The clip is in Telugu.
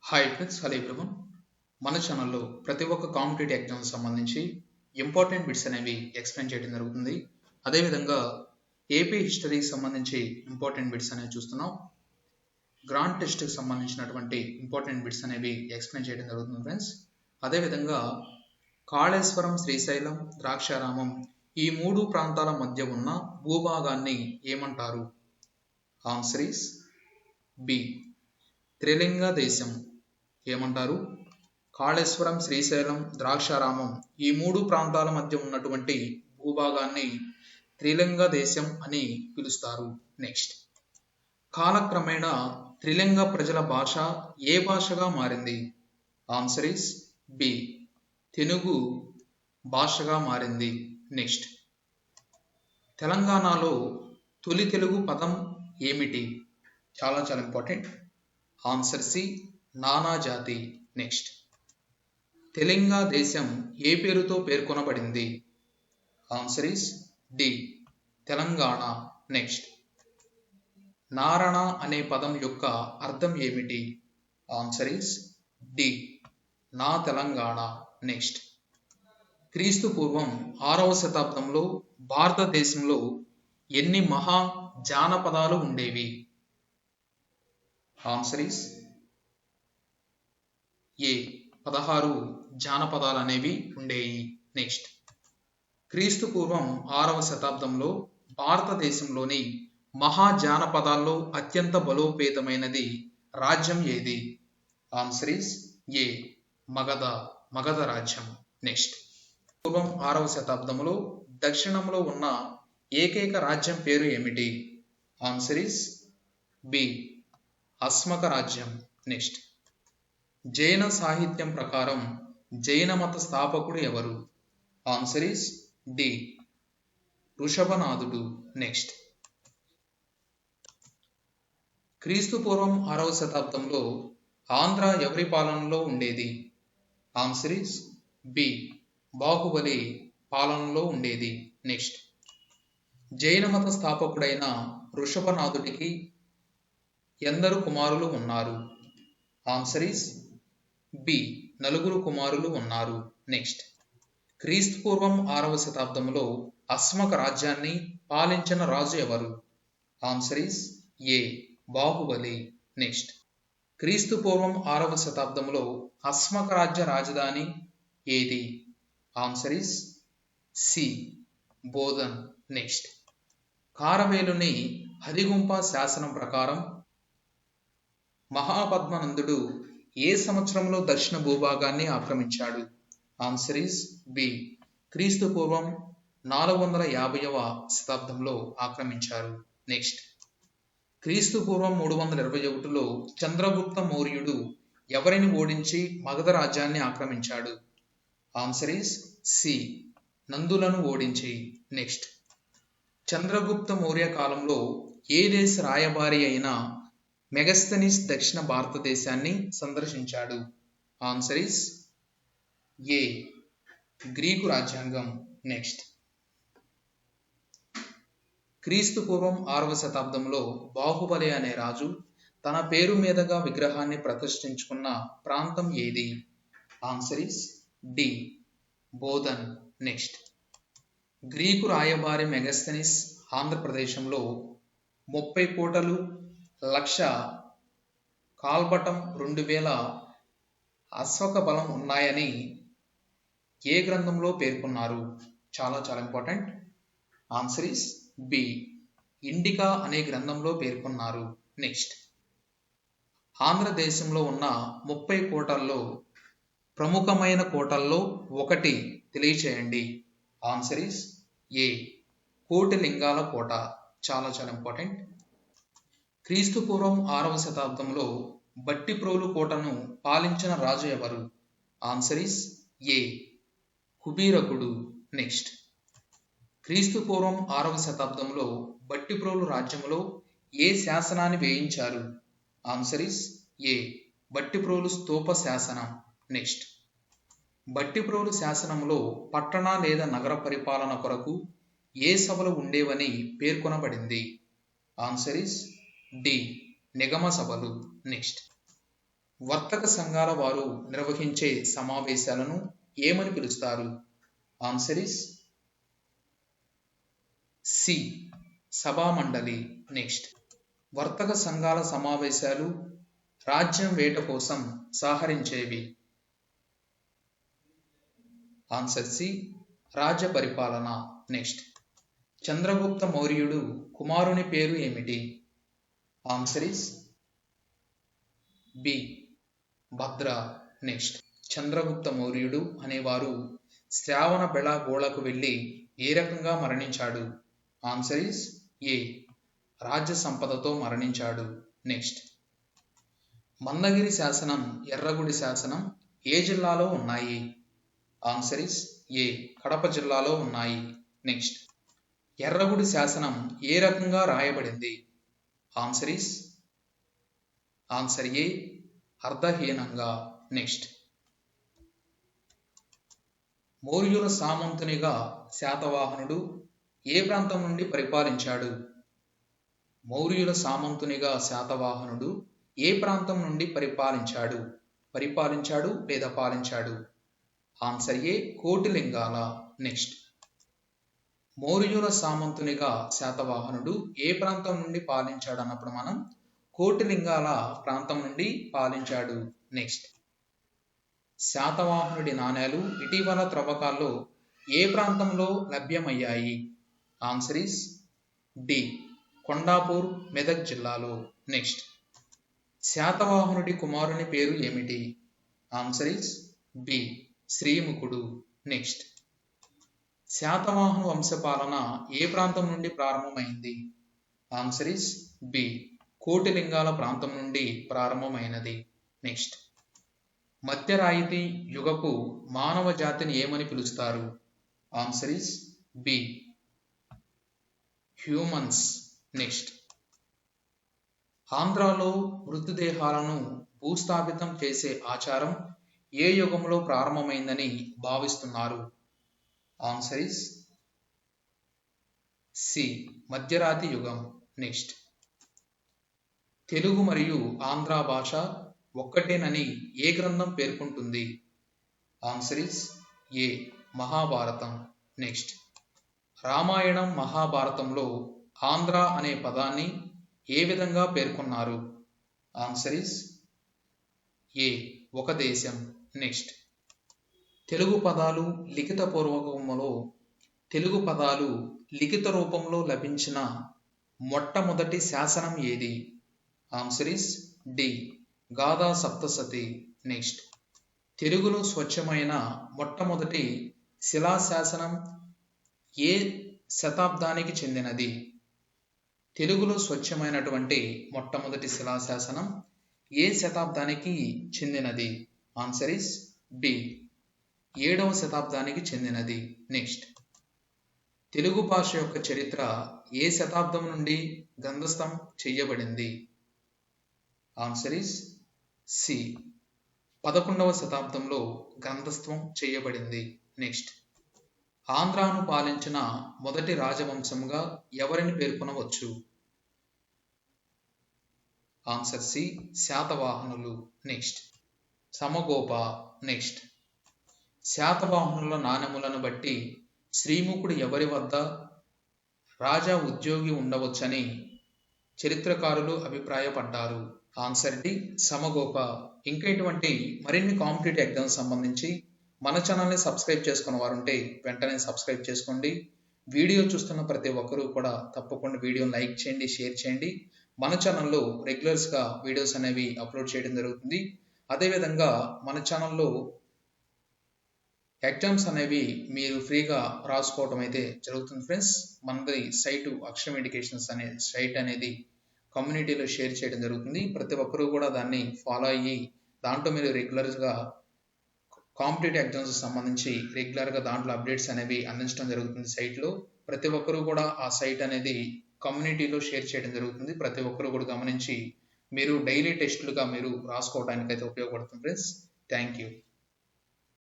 Hi friends, hello everyone. మన ఛానల్లో ప్రతి ఒక్క కాంపిటేటివ్ ఎగ్జామ్స్ సంబంధించి ఇంపార్టెంట్ బిట్స్ అనేవి ఎక్స్ప్లెయిన్ చేయడం జరుగుతుంది. అదేవిధంగా ఏపీ హిస్టరీకి సంబంధించి ఇంపార్టెంట్ బిట్స్ అనేవి చూస్తున్నాం. గ్రాండ్ టెస్ట్కి సంబంధించినటువంటి ఇంపార్టెంట్ బిట్స్ అనేవి ఎక్స్ప్లెయిన్ చేయడం జరుగుతుంది ఫ్రెండ్స్. అదేవిధంగా కాళేశ్వరం, శ్రీశైలం, ద్రాక్షారామం ఈ మూడు ప్రాంతాల మధ్య ఉన్న భూభాగాన్ని ఏమంటారు? ఆన్సర్ ఈస్ బి, త్రిలింగ దేశం. ఏమంటారు? కాళేశ్వరం, శ్రీశైలం, ద్రాక్షారామం ఈ మూడు ప్రాంతాల మధ్య ఉన్నటువంటి భూభాగాన్ని త్రిలింగ దేశం అని పిలుస్తారు. నెక్స్ట్, కాలక్రమేణా త్రిలింగ ప్రజల భాష ఏ భాషగా మారింది? ఆన్సర్ ఈస్ బి, తెలుగు భాషగా మారింది. నెక్స్ట్, తెలంగాణలో తొలి తెలుగు పదం ఏమిటి? చాలా ఇంపార్టెంట్. ఆన్సర్ సి, నానాజాతి. నెక్స్ట్, త్రిలింగ దేశం ఏ పేరుతో పేర్కొనబడింది? Answer is D, Telangana. Next, నారణ అనే పదం యొక్క అర్థం ఏమిటి? ఆన్సర్ ఈస్ డి, నా తెలంగాణ. నెక్స్ట్, క్రీస్తు పూర్వం 6వ శతాబ్దంలో భారతదేశంలో ఎన్ని మహా జానపదాలు ఉండేవి? ఆన్సర్ ఈస్ ఏ, 16 జానపదాలు అనేవి ఉండేవి. నెక్స్ట్, క్రీస్తు పూర్వం 6వ శతాబ్దంలో భారతదేశంలోని మహా జానపదాల్లో అత్యంత బలోపేతమైనది రాజ్యం ఏది? ఆన్సర్ ఈస్ ఏ, మగధ రాజ్యం. నెక్స్ట్, పూర్వం 6వ శతాబ్దంలో దక్షిణంలో ఉన్న ఏకైక రాజ్యం పేరు ఏమిటి? ఆన్సర్ ఈస్ బి, అస్మక రాజ్యం. నెక్స్ట్, జైన సాహిత్యం ప్రకారం జైన మత స్థాపకుడు ఎవరు? ఆన్సర్ ఈస్ డి, ఋషభనాథుడు. నెక్స్ట్, క్రీస్తు పూర్వం 6వ శతాబ్దంలో ఆంధ్ర ఎవరి పాలనలో ఉండేది? ఆన్సర్ ఈస్ బి, బాహుబలి పాలనలో ఉండేది. నెక్స్ట్, జైన మత స్థాపకుడైన ఋషభనాథుడికి ఎందరు కుమారులు ఉన్నారు? ఆన్సర్ ఈస్ బి, 4 కుమారులు ఉన్నారు. నెక్స్ట్, క్రీస్తు పూర్వం 6వ శతాబ్దంలో అస్మక రాజ్యాన్ని పాలించిన రాజు ఎవరు? Answer is A, Bahubali. Next, క్రీస్తు పూర్వం 6వ శతాబ్దంలో అస్మక రాజ్య రాజధాని ఏది? Answer is C, Bodhan. Next, కారవేలుని హరిగుంప శాసనం ప్రకారం మహాపద్మనందుడు ఏ సంవత్సరంలో దక్షిణ భూభాగాన్ని ఆక్రమించాడు? ఆన్సర్ ఈస్ బి, క్రీస్తు పూర్వం 450వ శతాబ్దంలో ఆక్రమించారు. నెక్స్ట్, క్రీస్తు పూర్వం 321లో చంద్రగుప్త మౌర్యుడు ఎవరిని ఓడించి మగధ రాజ్యాన్ని ఆక్రమించాడు? ఆన్సర్ ఈస్ సి, నందులను ఓడించి. నెక్స్ట్, చంద్రగుప్త మౌర్య కాలంలో ఏ దేశ రాయబారి అయిన మెగస్తనీస్ దక్షిణ భారతదేశాన్ని సందర్శించాడు? ఆన్సర్ ఈస్ ఏ, గ్రీకు రాజ్యాంగం. నెక్స్ట్, క్రీస్తు పూర్వం 6వ శతాబ్దంలో బాహుబలి అనే రాజు తన పేరు మీదుగా విగ్రహాన్ని ప్రతిష్ఠించుకున్న ప్రాంతం ఏది? Answer is D, Bodhan. Next, Greek రాయబారి మెగస్తనీస్ ఆంధ్రప్రదేశంలో 30 కోటలు, 1,00,000 కాల్బటం, 2,000 అశ్వక బలం ఉన్నాయని ఏ గ్రంథంలో పేర్కొన్నారు? చాలా important. Answer is B, Indica అనే గ్రంథంలో పేర్కొన్నారు. నెక్స్ట్, ఆంధ్రదేశంలో ఉన్న 30 కోటల్లో ప్రముఖమైన కోటల్లో ఒకటి తెలియచేయండి. ఆన్సర్ ఈస్ ఏ, కోటిలింగాల కోట. చాలా ఇంపార్టెంట్. క్రీస్తు పూర్వం 6వ శతాబ్దంలో బట్టిప్రోలు కోటను పాలించిన రాజు ఎవరు? ఆన్సర్ ఈస్ ఏ, కుబీరకుడు. నెక్స్ట్, క్రీస్తు పూర్వం 6వ శతాబ్దంలో బట్టిప్రోలు రాజ్యంలో ఏ శాసనాన్ని వేయించారు? ఆన్సర్ ఈస్ ఏ, బట్టిప్రోలు స్తూప శాసనం. నెక్స్ట్, బట్టిప్రోలు శాసనంలో పట్టణ లేదా నగర పరిపాలన కొరకు ఏ సభలు ఉండేవని పేర్కొనబడింది? ఆన్సర్ ఈస్ డి, నిగమ సభలు. నెక్స్ట్, వర్తక సంఘాల వారు నిర్వహించే సమావేశాలను ఏమని పిలుస్తారు? ఆన్సర్ ఇస్ సి, సభామండలి. నెక్స్ట్, వర్తక సంఘాల సమావేశాలు రాజ్యం వేట కోసం సహకరించేవి. ఆన్సర్ సి, రాజ్య పరిపాలన. నెక్స్ట్, చంద్రగుప్త మౌర్యుడు కుమారుని పేరు ఏమిటి? Answer is B, Bhadra. Next, Chandragupta మౌర్యుడు అనేవారు శ్రావణ బెళగోళకు వెళ్ళి ఏ రకంగా మరణించాడు? ఆన్సర్ ఇస్ ఏ, రాజ్య సంపదతో మరణించాడు. నెక్స్ట్, మందగిరి శాసనం, ఎర్రగుడి శాసనం ఏ జిల్లాలో ఉన్నాయి? ఆన్సర్ ఇస్ ఏ, కడప జిల్లాలో ఉన్నాయి. నెక్స్ట్, ఎర్రగుడి శాసనం ఏ రకంగా రాయబడింది? ఆన్సర్ ఇస్ ఆన్సర్ ఏ, అర్ధహీనంగా. నెక్స్ట్, మౌర్యుల సామంతునిగా శాతవాహనుడు ఏ ప్రాంతం నుండి పరిపాలించాడు? మౌర్యుల సామంతునిగా శాతవాహనుడు ఏ ప్రాంతం నుండి పరిపాలించాడు లేదా పాలించాడు? ఆన్సర్ ఏ, కోటిలింగాల. నెక్స్ట్, మౌర్యుల సామంతునిగా శాతవాహనుడు ఏ ప్రాంతం నుండి పాలించాడు అన్నప్పుడు మనం కోటిలింగాల ప్రాంతం నుండి పాలించాడు. నెక్స్ట్, శాతవాహనుడి నాణేలు ఇటీవల త్రవ్వకాల్లో ఏ ప్రాంతంలో లభ్యమయ్యాయి? Answer is D, Kondapur, Medak జిల్లాలో. నెక్స్ట్, శాతవాహనుడి కుమారుని పేరు ఏమిటి? ఆన్సర్ ఇస్ బి, శ్రీముఖుడు. నెక్స్ట్, శాతవాహన వంశపాలన ఏ ప్రాంతం నుండి ప్రారంభమైంది? ఆన్సర్ ఇస్ బి, కోటిలింగాల ప్రాంతం నుండి ప్రారంభమైనది. నెక్స్ట్, మధ్యరాయితీ యుగపు మానవ జాతిని ఏమని పిలుస్తారు? Answer is B, humans. Next, ఆంధ్రాలో మృతదేహాలను భూస్థాపితం చేసే ఆచారం ఏ యుగంలో ప్రారంభమైందని భావిస్తున్నారు? ఆన్సర్ ఇస్ సి, మధ్యరాతి యుగం. నెక్స్ట్, తెలుగు మరియు ఆంధ్ర భాష ఒక్కటేనని ఏ గ్రంథం పేర్కొంటుంది? Answer is a, Mahabharatam. Next, Ramayanam మహాభారతంలో ఆంధ్ర అనే పదాన్ని ఏ విధంగా పేర్కొన్నారు? ఆన్సర్ ఇస్ ఏ, ఒక దేశం. నెక్స్ట్, తెలుగు పదాలు లిఖిత రూపంలో లభించిన మొట్టమొదటి శాసనం ఏది? Answer is D, Gatha Saptashati. Next, తెలుగులో స్వచ్ఛమైన మొట్టమొదటి శిలాశాసనం ఏ శతాబ్దానికి చెందినది? తెలుగులో స్వచ్ఛమైనటువంటి మొట్టమొదటి శిలాశాసనం ఏ శతాబ్దానికి చెందినది? ఆన్సర్ ఇస్ డి, 7వ శతాబ్దానికి చెందినది. నెక్స్ట్, తెలుగు భాష యొక్క చరిత్ర ఏ శతాబ్దం నుండి గ్రంథస్థం చేయబడింది? ఆన్సర్ ఇస్ సి, 11వ శతాబ్దంలో గ్రంథస్థం చేయబడింది. నెక్స్ట్, ఆంధ్రాను పాలించిన మొదటి రాజవంశంగా ఎవరిని పేర్కొనవచ్చు? ఆన్సర్ సి, శాతవాహనులు. నెక్స్ట్, సమగోప. నెక్స్ట్, శాతవాహనుల నాణెములను బట్టి శ్రీముఖుడు ఎవరి వద్ద రాజా ఉద్యోగి ఉండవచ్చని చరిత్రకారులు అభిప్రాయపడ్డారు? Answer D, Samagopa. ఇంకా ఇటువంటి మరిన్ని కాంపిటేటివ్ ఎగ్జామ్స్ సంబంధించి మన ఛానల్ని సబ్స్క్రైబ్ చేసుకున్న వారు ఉంటే వెంటనే సబ్స్క్రైబ్ చేసుకోండి. వీడియో చూస్తున్న ప్రతి ఒక్కరూ కూడా తప్పకుండా వీడియోని లైక్ చేయండి, షేర్ చేయండి. మన ఛానల్లో రెగ్యులర్స్గా వీడియోస్ అనేవి అప్లోడ్ చేయడం జరుగుతుంది. అదేవిధంగా మన ఛానల్లో ఎగ్జామ్స్ అనేవి మీరు ఫ్రీగా రాసుకోవడం అయితే జరుగుతుంది ఫ్రెండ్స్. మనది సైటు అక్షరం ఎడ్యుకేషన్స్ అనే సైట్ అనేది కమ్యూనిటీలో షేర్ చేయడం జరుగుతుంది. ప్రతి ఒక్కరూ కూడా దాన్ని ఫాలో అయ్యి దాంట్లో మీరు రెగ్యులర్గా కాంపిటేటివ్ ఎగ్జామ్స్ సంబంధించి రెగ్యులర్గా దాంట్లో అప్డేట్స్ అనేవి అందించడం జరుగుతుంది సైట్లో. ప్రతి ఒక్కరూ కూడా ఆ సైట్ అనేది కమ్యూనిటీలో షేర్ చేయడం జరుగుతుంది. ప్రతి ఒక్కరూ కూడా గమనించి మీరు డైలీ టెస్టులుగా మీరు రాసుకోవడానికి అయితే ఉపయోగపడుతుంది ఫ్రెండ్స్. Thank you.